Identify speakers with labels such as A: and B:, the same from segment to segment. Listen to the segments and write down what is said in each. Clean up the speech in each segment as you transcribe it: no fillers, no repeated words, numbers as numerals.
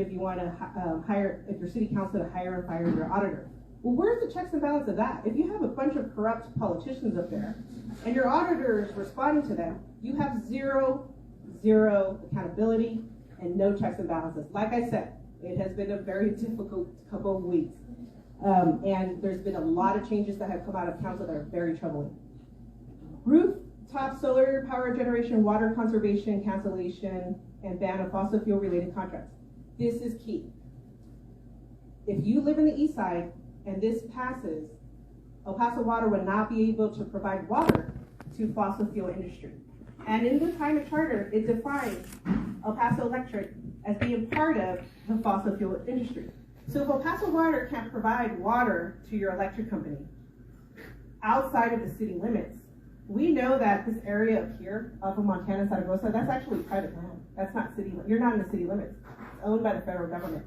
A: if you want to if your city council to hire and fire your auditor. Well, where's the checks and balance of that? If you have a bunch of corrupt politicians up there and your auditor is responding to them, you have zero accountability and no checks and balances. Like I said, it has been a very difficult couple of weeks. And there's been a lot of changes that have come out of council that are very troubling. Rooftop solar power generation, water conservation, cancellation, and ban of fossil fuel related contracts. This is key. If you live in the east side and this passes, El Paso Water would not be able to provide water to fossil fuel industry. And in the climate charter, it defines El Paso Electric as being part of the fossil fuel industry. So if El Paso Water can't provide water to your electric company outside of the city limits, we know that this area up here, off of Montana, Zaragoza, that's actually private land. That's not city, you're not in the city limits. It's owned by the federal government.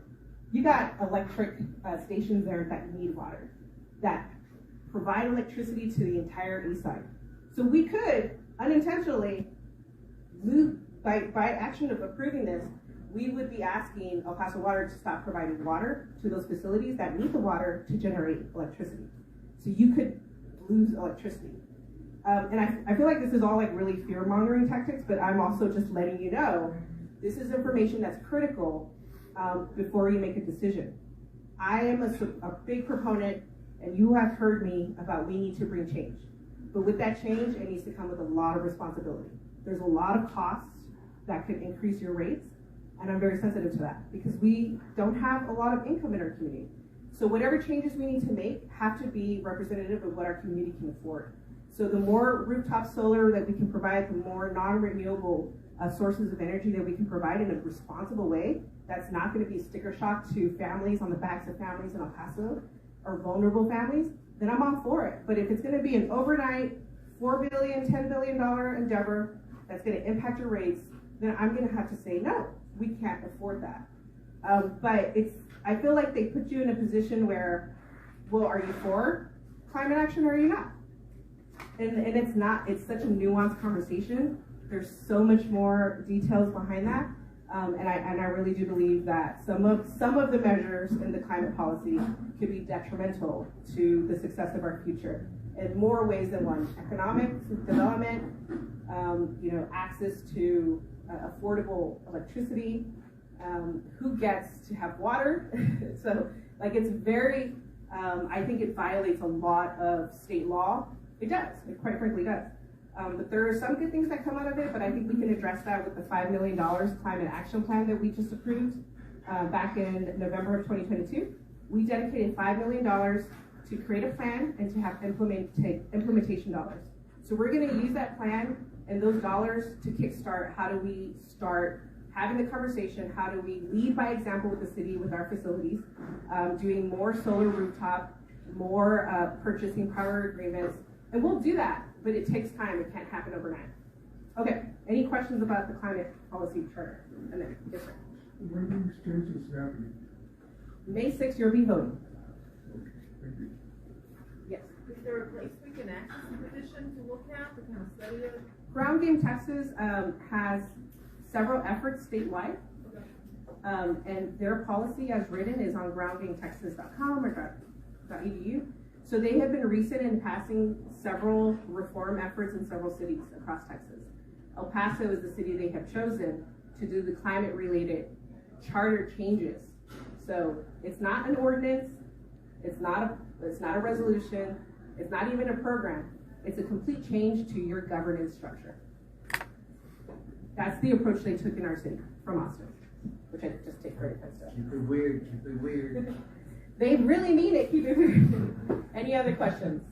A: You got electric stations there that need water, that provide electricity to the entire east side. So we could unintentionally, by action of approving this, we would be asking El Paso Water to stop providing water to those facilities that need the water to generate electricity. So you could lose electricity. And I feel like this is all like really fear-mongering tactics, but I'm also just letting you know, this is information that's critical before you make a decision. I am a big proponent, and you have heard me about we need to bring change. But with that change, it needs to come with a lot of responsibility. There's a lot of costs that could increase your rates, and I'm very sensitive to that because we don't have a lot of income in our community. So whatever changes we need to make have to be representative of what our community can afford. So the more rooftop solar that we can provide, the more non-renewable sources of energy that we can provide in a responsible way, that's not going to be sticker shock to families on the backs of families in El Paso or vulnerable families, then I'm all for it. But if it's going to be an overnight $4 billion, $10 billion endeavor that's going to impact your rates, then I'm going to have to say, no, we can't afford that. But I feel like they put you in a position where, well, are you for climate action or are you not? And it's such a nuanced conversation. There's so much more details behind that. And I really do believe that some of the measures in the climate policy could be detrimental to the success of our future in more ways than one. Economic development, access to affordable electricity, who gets to have water. So like it's very, I think it violates a lot of state law. It does, it quite frankly does. But there are some good things that come out of it, but I think we can address that with the $5 million climate action plan that we just approved back in November of 2022. We dedicated $5 million to create a plan and to have implementation dollars. So we're gonna use that plan and those dollars to kickstart how do we start having the conversation, how do we lead by example with the city, with our facilities, doing more solar rooftop, more purchasing power agreements, and we'll do that. But it takes time, it can't happen overnight. Okay, any questions about the climate policy charter? And then, yes, sir.
B: When are these changes happening?
A: May 6th, you'll be voting.
B: Okay, thank you.
A: Yes.
C: Is there a place we can access the petition to look at, to kind of study it?
A: Ground Game Texas has several efforts statewide. Okay. And their policy as written is on groundgametexas.com or .edu. So they have been recent in passing several reform efforts in several cities across Texas. El Paso is the city they have chosen to do the climate-related charter changes. So it's not an ordinance, it's not a resolution, it's not even a program. It's a complete change to your governance structure. That's the approach they took in our city from Austin, which I just take credit for.
D: Keep it weird, keep it weird.
A: They really mean it, keep it weird. Any other questions?